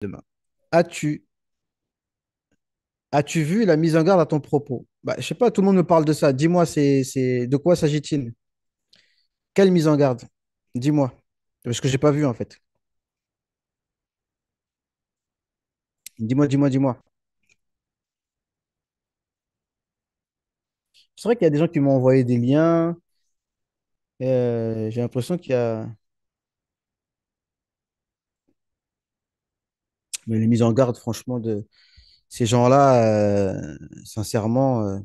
Demain. As-tu as-tu vu la mise en garde à ton propos? Bah, je sais pas, tout le monde me parle de ça. Dis-moi, de quoi s'agit-il? Quelle mise en garde? Dis-moi. Parce que j'ai pas vu en fait. Dis-moi, dis-moi, dis-moi. C'est vrai qu'il y a des gens qui m'ont envoyé des liens. J'ai l'impression qu'il y a. Mais les mises en garde, franchement, de ces gens-là, sincèrement,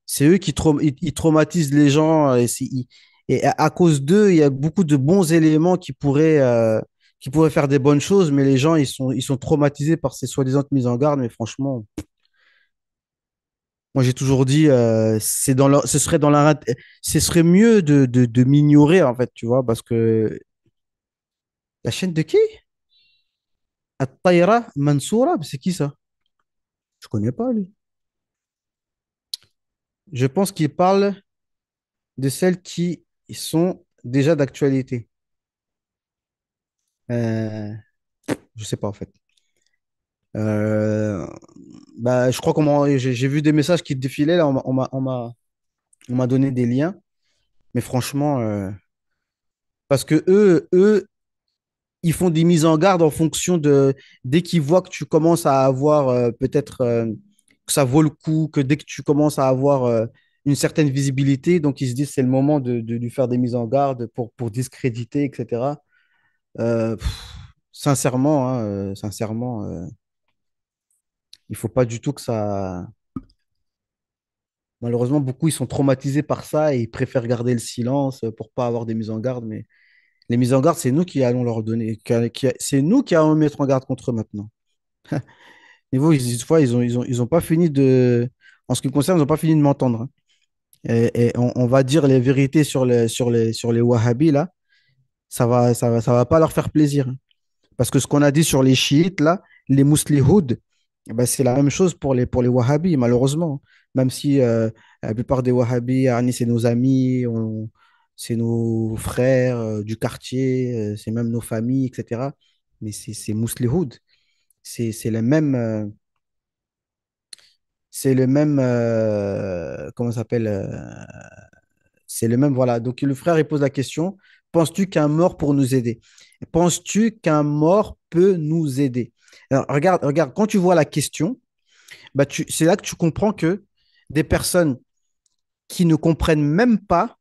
c'est eux ils traumatisent les gens. Et à cause d'eux, il y a beaucoup de bons éléments qui pourraient faire des bonnes choses, mais les gens, ils sont traumatisés par ces soi-disant mises en garde. Mais franchement, moi, j'ai toujours dit, ce serait mieux de m'ignorer, en fait, tu vois, parce que la chaîne de qui? At-Tayra Mansoura, c'est qui ça? Je connais pas, lui. Je pense qu'il parle de celles qui sont déjà d'actualité. Euh, je sais pas, en fait. Euh, Bah, je crois j'ai vu des messages qui défilaient, là, on m'a donné des liens, mais franchement, parce que eux, ils font des mises en garde en fonction dès qu'ils voient que tu commences à avoir peut-être que ça vaut le coup, que dès que tu commences à avoir une certaine visibilité, donc ils se disent c'est le moment de lui faire des mises en garde pour discréditer, etc. Sincèrement, hein, sincèrement, il faut pas du tout que ça. Malheureusement, beaucoup ils sont traumatisés par ça et ils préfèrent garder le silence pour pas avoir des mises en garde. Mais les mises en garde, c'est nous qui allons leur donner, c'est nous qui allons mettre en garde contre eux maintenant. Niveau, des fois, ils ont pas fini de, en ce qui me concerne, ils n'ont pas fini de m'entendre, hein. Et on va dire les vérités sur les Wahhabis, là, ça va pas leur faire plaisir, hein. Parce que ce qu'on a dit sur les chiites, là, les muslihouds, eh ben, c'est la même chose pour les Wahhabis, malheureusement. Même si la plupart des Wahhabis, yani, c'est nos amis, c'est nos frères du quartier, c'est même nos familles, etc. Mais c'est muslihouds. C'est le même. C'est le même, comment ça s'appelle c'est le même, voilà. Donc le frère, il pose la question, penses-tu qu'un mort pour nous aider? Penses-tu qu'un mort peut nous aider? Alors, regarde, quand tu vois la question, bah, c'est là que tu comprends que des personnes qui ne comprennent même pas,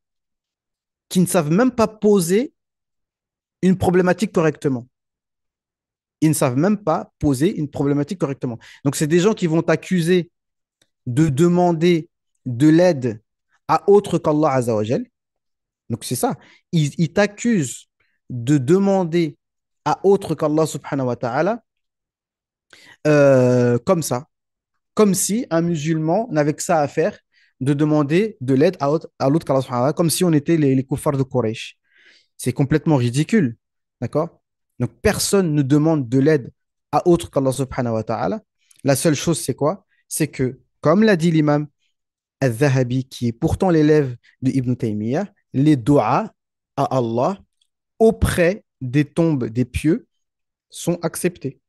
qui ne savent même pas poser une problématique correctement. Ils ne savent même pas poser une problématique correctement. Donc, c'est des gens qui vont t'accuser de demander de l'aide à autre qu'Allah Azzawajal. Donc c'est ça. Ils t'accusent de demander à autre qu'Allah subhanahu wa ta'ala comme ça. Comme si un musulman n'avait que ça à faire de demander de l'aide à l'autre qu'Allah subhanahu wa ta'ala, comme si on était les kuffars de Quraysh. C'est complètement ridicule. D'accord? Donc personne ne demande de l'aide à autre qu'Allah subhanahu wa ta'ala. La seule chose, c'est quoi? C'est que, comme l'a dit l'imam al-Zahabi, qui est pourtant l'élève de Ibn Taymiyyah, les doigts à Allah auprès des tombes des pieux sont acceptés.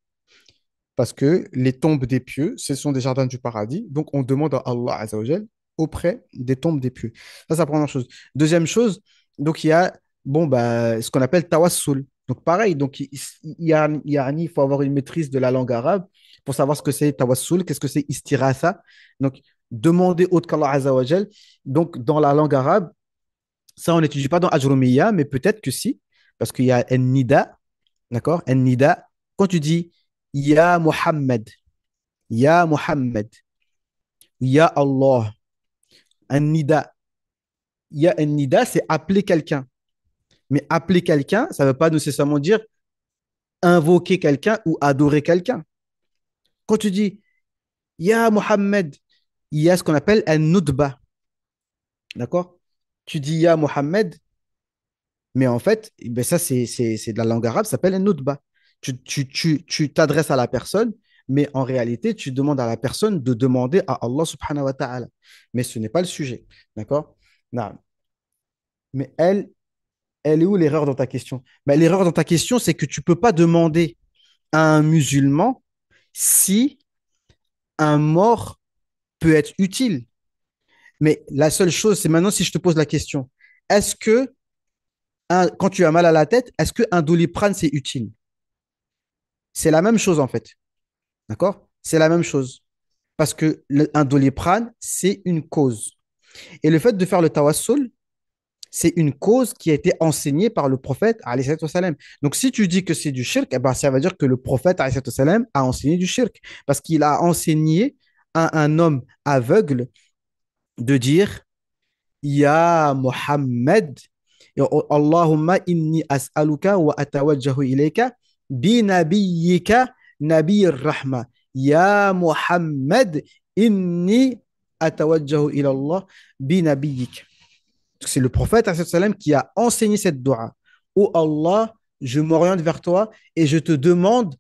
Parce que les tombes des pieux, ce sont des jardins du paradis. Donc, on demande à Allah Azzawajal auprès des tombes des pieux. Ça, c'est la première chose. Deuxième chose, donc il y a bon, bah, ce qu'on appelle tawassul. Donc, pareil, donc, il faut avoir une maîtrise de la langue arabe pour savoir ce que c'est tawassul, qu'est-ce que c'est istirasa. Donc, demander autre qu'Allah Azzawajal. Donc, dans la langue arabe, ça, on n'étudie pas dans Ajrumiya, mais peut-être que si, parce qu'il y a Nida, d'accord? Nida, quand tu dis Ya Muhammad, Ya Muhammad, Ya Allah, Nida, Ya Nida, c'est appeler quelqu'un. Mais appeler quelqu'un, ça ne veut pas nécessairement dire invoquer quelqu'un ou adorer quelqu'un. Quand tu dis Ya Muhammad, il y a ce qu'on appelle un nudba, d'accord? Tu dis Ya Muhammad, mais en fait, eh ben ça, c'est de la langue arabe, ça s'appelle un nutba. Tu t'adresses à la personne, mais en réalité, tu demandes à la personne de demander à Allah subhanahu wa ta'ala. Mais ce n'est pas le sujet. D'accord? Non. Mais elle est où l'erreur dans ta question? Ben, l'erreur dans ta question, c'est que tu ne peux pas demander à un musulman si un mort peut être utile. Mais la seule chose, c'est maintenant si je te pose la question, est-ce que quand tu as mal à la tête, est-ce qu'un doliprane, c'est utile? C'est la même chose en fait. D'accord? C'est la même chose. Parce que un doliprane, c'est une cause. Et le fait de faire le tawassul, c'est une cause qui a été enseignée par le prophète, alayhi salatu wassalam. Donc, si tu dis que c'est du shirk, eh ben, ça veut dire que le prophète, alayhi salatu wassalam, a enseigné du shirk. Parce qu'il a enseigné à un homme aveugle de dire Ya Muhammad, Allahumma inni as'aluka wa atawajjahu ilayka bi nabiyyika nabiyyir rahma. Ya Muhammad, inni atawajjahu ila Allah bi nabiyyika. C'est le prophète salam, qui a enseigné cette dua. Oh Allah, je m'oriente vers toi et je te demande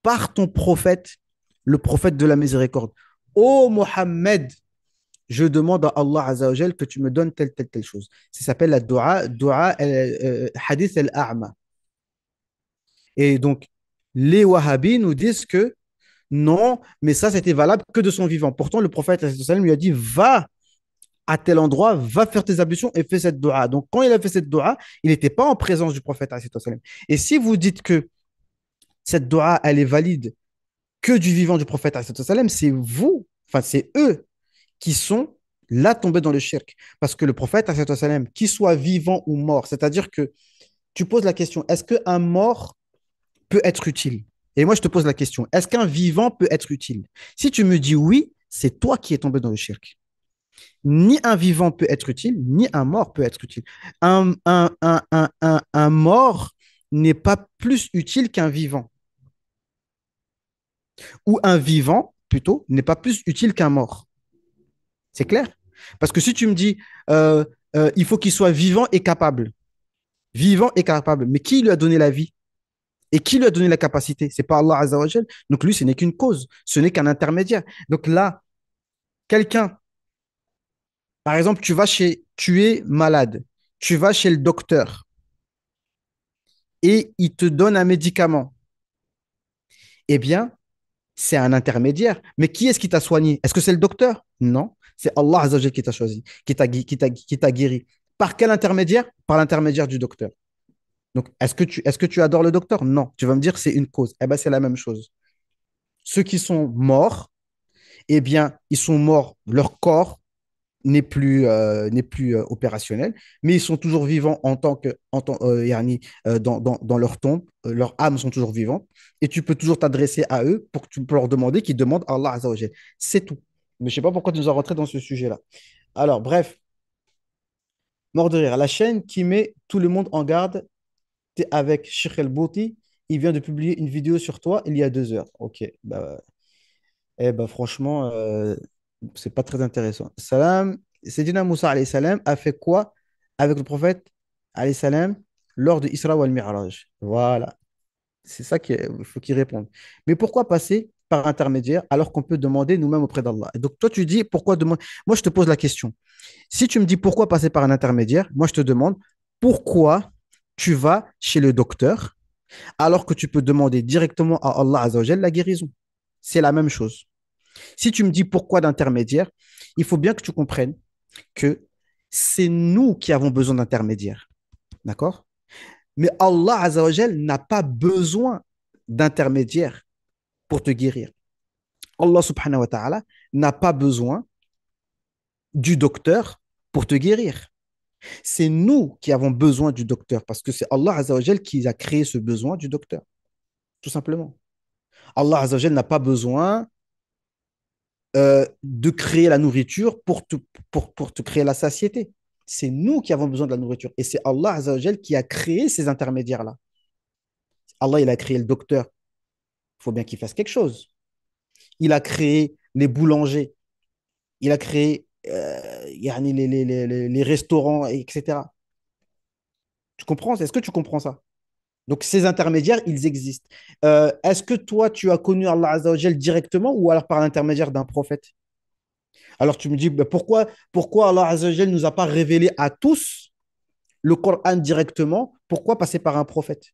par ton prophète, le prophète de la miséricorde. Oh Mohammed, je demande à Allah Azzawajal que tu me donnes telle chose. Ça s'appelle la dua hadith al-a'ma. Et donc, les wahhabis nous disent que non, mais ça, c'était valable que de son vivant. Pourtant, le prophète salam, lui a dit, va à tel endroit, va faire tes ablutions et fais cette dua. Donc, quand il a fait cette dua, il n'était pas en présence du prophète. Et si vous dites que cette dua, elle est valide que du vivant du prophète, c'est vous, enfin, c'est eux qui sont là tombés dans le shirk. Parce que le prophète, qu'il soit vivant ou mort, c'est-à-dire que tu poses la question, est-ce qu'un mort peut être utile? Et moi, je te pose la question, est-ce qu'un vivant peut être utile? Si tu me dis oui, c'est toi qui es tombé dans le shirk. Ni un vivant peut être utile, ni un mort peut être utile. Un mort n'est pas plus utile qu'un vivant. Ou un vivant, plutôt, n'est pas plus utile qu'un mort. C'est clair? Parce que si tu me dis, il faut qu'il soit vivant et capable, mais qui lui a donné la vie? Et qui lui a donné la capacité? C'est pas Allah Azza wa Jal. Donc lui, ce n'est qu'une cause, ce n'est qu'un intermédiaire. Donc là, quelqu'un, par exemple, tu es malade, tu vas chez le docteur et il te donne un médicament. Eh bien, c'est un intermédiaire. Mais qui est-ce qui t'a soigné? Est-ce que c'est le docteur? Non, c'est Allah Azza wa Jal qui t'a choisi, qui t'a guéri. Par quel intermédiaire? Par l'intermédiaire du docteur. Donc, est-ce que tu adores le docteur? Non. Tu vas me dire c'est une cause. Eh bien, c'est la même chose. Ceux qui sont morts, eh bien, ils sont morts, leur corps n'est plus opérationnel, mais ils sont toujours vivants dans leur tombe, leurs âmes sont toujours vivantes, et tu peux toujours t'adresser à eux pour que tu peux leur demander qu'ils demandent à Allah Azza wa Jal. C'est tout. Mais je ne sais pas pourquoi tu nous as rentré dans ce sujet-là. Alors, bref, mort de rire. La chaîne qui met tout le monde en garde, t'es avec Sheikh El Bouti, il vient de publier une vidéo sur toi il y a 2 heures. Ok, bah, franchement, c'est pas très intéressant. Salam, Sayyidina Moussa alayhi salam a fait quoi avec le prophète alayhi salam lors de Isra wal Mi'raj? Voilà, c'est ça qu'il faut qu'il réponde. Mais pourquoi passer par intermédiaire alors qu'on peut demander nous-mêmes auprès d'Allah? Et donc toi tu dis pourquoi demander? Moi je te pose la question. Si tu me dis pourquoi passer par un intermédiaire, moi je te demande pourquoi tu vas chez le docteur alors que tu peux demander directement à Allah Azza wa Jal la guérison. C'est la même chose. Si tu me dis pourquoi d'intermédiaire, il faut bien que tu comprennes que c'est nous qui avons besoin d'intermédiaire. D'accord? Mais Allah Azza wa Jal n'a pas besoin d'intermédiaire pour te guérir. Allah subhanahu wa ta'ala n'a pas besoin du docteur pour te guérir. C'est nous qui avons besoin du docteur parce que c'est Allah Azza wa Jal qui a créé ce besoin du docteur, tout simplement. Allah Azza wa Jal n'a pas besoin de créer la nourriture pour te créer la satiété. C'est nous qui avons besoin de la nourriture. Et c'est Allah Azza wa Jal qui a créé ces intermédiaires-là. Allah, il a créé le docteur. Il faut bien qu'il fasse quelque chose. Il a créé les boulangers. Il a créé les restaurants, etc. Tu comprends? Est-ce que tu comprends ça? Donc, ces intermédiaires, ils existent. Est-ce que toi, tu as connu Allah Azza wa Jal directement ou alors par l'intermédiaire d'un prophète? Alors tu me dis, bah, pourquoi Allah Azza wa Jal ne nous a pas révélé à tous le Coran directement? Pourquoi passer par un prophète?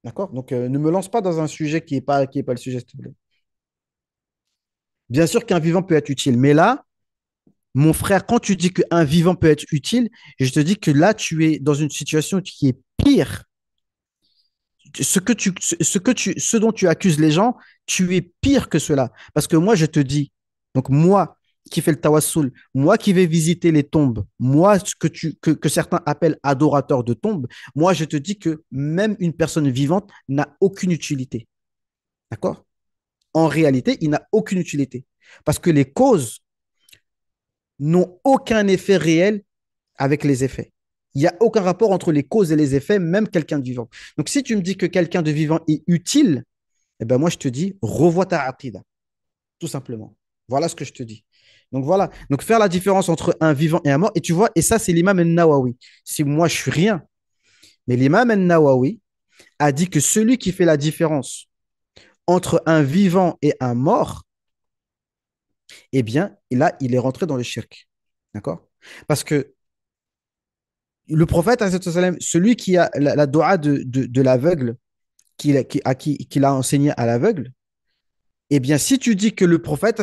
D'accord? Donc, ne me lance pas dans un sujet qui est pas le sujet, s'il te plaît. Bien sûr qu'un vivant peut être utile, mais là, mon frère, quand tu dis qu'un vivant peut être utile, je te dis que là, tu es dans une situation qui est pire. Ce dont tu accuses les gens, tu es pire que cela. Parce que moi, je te dis, donc moi qui fais le tawassul, moi qui vais visiter les tombes, moi que certains appellent adorateur de tombes, moi je te dis que même une personne vivante n'a aucune utilité. D'accord? En réalité, il n'a aucune utilité. Parce que les causes n'ont aucun effet réel avec les effets. Il n'y a aucun rapport entre les causes et les effets, même quelqu'un de vivant. Donc, si tu me dis que quelqu'un de vivant est utile, eh ben moi, je te dis, revois ta aqida, tout simplement. Voilà ce que je te dis. Donc, voilà. Donc, faire la différence entre un vivant et un mort. Et tu vois, et ça, c'est l'imam al-Nawawi. Si moi, je suis rien, mais l'imam al-Nawawi a dit que celui qui fait la différence entre un vivant et un mort, eh bien, là, il est rentré dans le shirk. D'accord? Parce que le prophète, celui qui a la doua de l'aveugle, qu'il a enseigné à l'aveugle, eh bien, si tu dis que le prophète,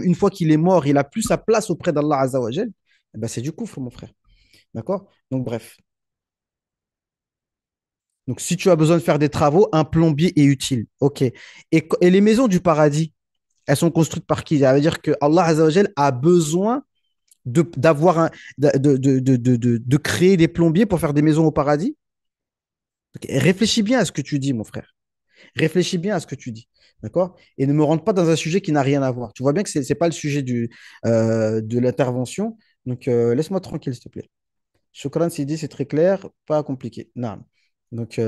une fois qu'il est mort, il a plus sa place auprès d'Allah Azzawajal, eh ben, c'est du kufr, mon frère. D'accord? Donc, bref. Donc, si tu as besoin de faire des travaux, un plombier est utile. OK. Et les maisons du paradis, elles sont construites par qui? Ça veut dire que Allah Azzawajal a besoin d'avoir de créer des plombiers pour faire des maisons au paradis. Donc, réfléchis bien à ce que tu dis, mon frère. Réfléchis bien à ce que tu dis. D'accord? Et ne me rentre pas dans un sujet qui n'a rien à voir. Tu vois bien que ce n'est pas le sujet de l'intervention. Donc, laisse-moi tranquille, s'il te plaît. Shukran Sidi, c'est très clair, pas compliqué. Non. Donc,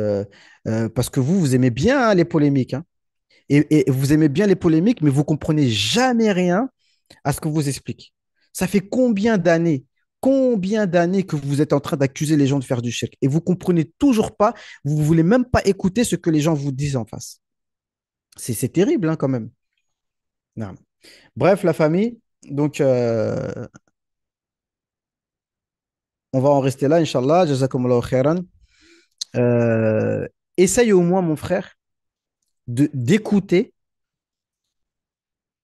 parce que vous aimez bien hein, les polémiques. Hein. Et vous aimez bien les polémiques, mais vous comprenez jamais rien à ce que vous explique. Ça fait combien d'années que vous êtes en train d'accuser les gens de faire du shirk et vous comprenez toujours pas, vous voulez même pas écouter ce que les gens vous disent en face. C'est terrible hein, quand même. Non. Bref, la famille, donc on va en rester là, Inch'Allah. Jazakumullahu khairan. Euh, essaye au moins, mon frère, d'écouter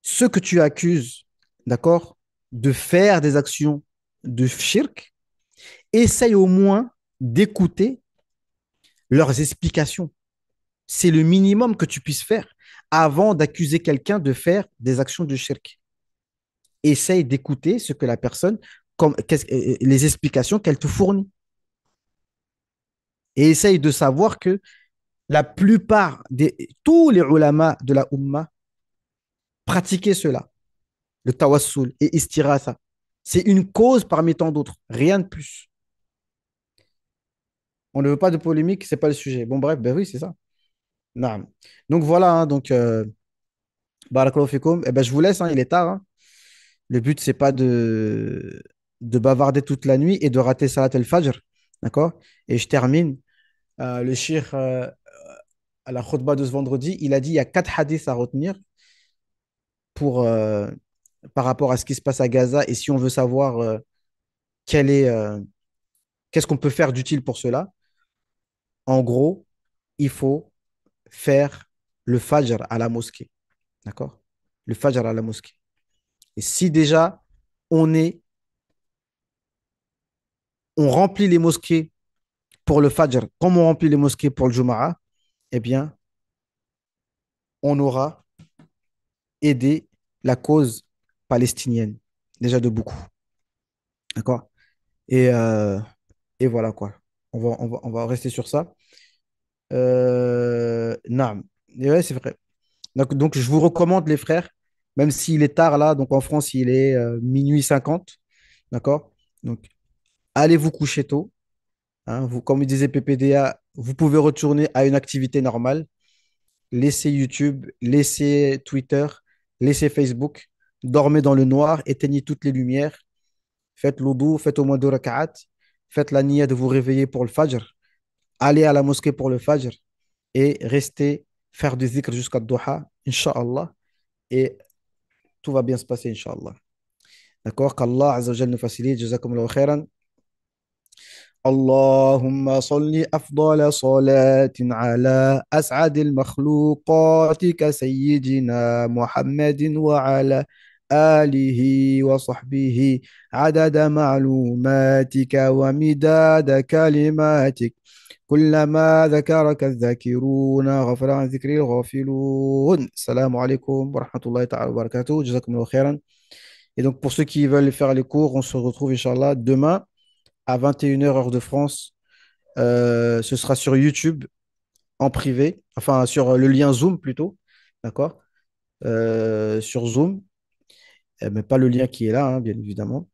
ceux que tu accuses, d'accord, de faire des actions de shirk. Essaye au moins d'écouter leurs explications. C'est le minimum que tu puisses faire avant d'accuser quelqu'un de faire des actions de shirk. Essaye d'écouter ce que la personne, les explications qu'elle te fournit. Et essaye de savoir que la plupart tous les ulama de la Ummah pratiquaient cela, le tawassul et istirasa. C'est une cause parmi tant d'autres, rien de plus. On ne veut pas de polémique, c'est pas le sujet. Bon, bref, ben oui, c'est ça. Naam. Donc voilà, hein, donc, barakallahu fikoum. Eh ben, je vous laisse, hein, il est tard. Hein. Le but, c'est pas de bavarder toute la nuit et de rater Salat al-Fajr. D'accord? Et je termine. Le shir, à la khutbah de ce vendredi, il a dit il y a 4 hadiths à retenir pour, par rapport à ce qui se passe à Gaza et si on veut savoir quel est, qu'est-ce qu'on peut faire d'utile pour cela. En gros, il faut faire le Fajr à la mosquée. D'accord? Le Fajr à la mosquée. Et si déjà on est, on remplit les mosquées pour le Fajr, comme on remplit les mosquées pour le Juma'a, eh bien, on aura aidé la cause palestinienne, déjà de beaucoup. D'accord? Et, euh, et voilà quoi. On va rester sur ça. Naam. Et ouais, c'est vrai. Donc, je vous recommande, les frères, même s'il est tard là, donc en France, il est minuit 50. D'accord? Donc, allez vous coucher tôt. Hein, vous, comme disait PPDA, vous pouvez retourner à une activité normale. Laissez YouTube, laissez Twitter, laissez Facebook. Dormez dans le noir, éteignez toutes les lumières. Faites l'oudou, faites au moins 2 rak'at. Faites la niya de vous réveiller pour le Fajr. Allez à la mosquée pour le Fajr et restez faire du zikr jusqu'à Doha, Inch'Allah. Et tout va bien se passer, Inch'Allah. D'accord? Qu'Allah Azza wa Jal nous facilite. Jazakumullahu khairan. اللهم صل أفضل صلاة على أسعد المخلوقات كسيدنا محمد وعلى آله وصحبه عدد معلوماتك ومداد كلماتك كلما ذكرك الذاكرون غفر عن ذكر الغافلون. السلام عليكم ورحمة الله تعالى وبركاته. جزاكم الله خيرا. Et donc, pour ceux qui veulent faire les cours, on se retrouve, Inch'Allah, demain à 21 heures heure de France. Ce sera sur YouTube en privé, enfin sur le lien Zoom plutôt, d'accord? Sur Zoom, mais pas le lien qui est là, hein, bien évidemment.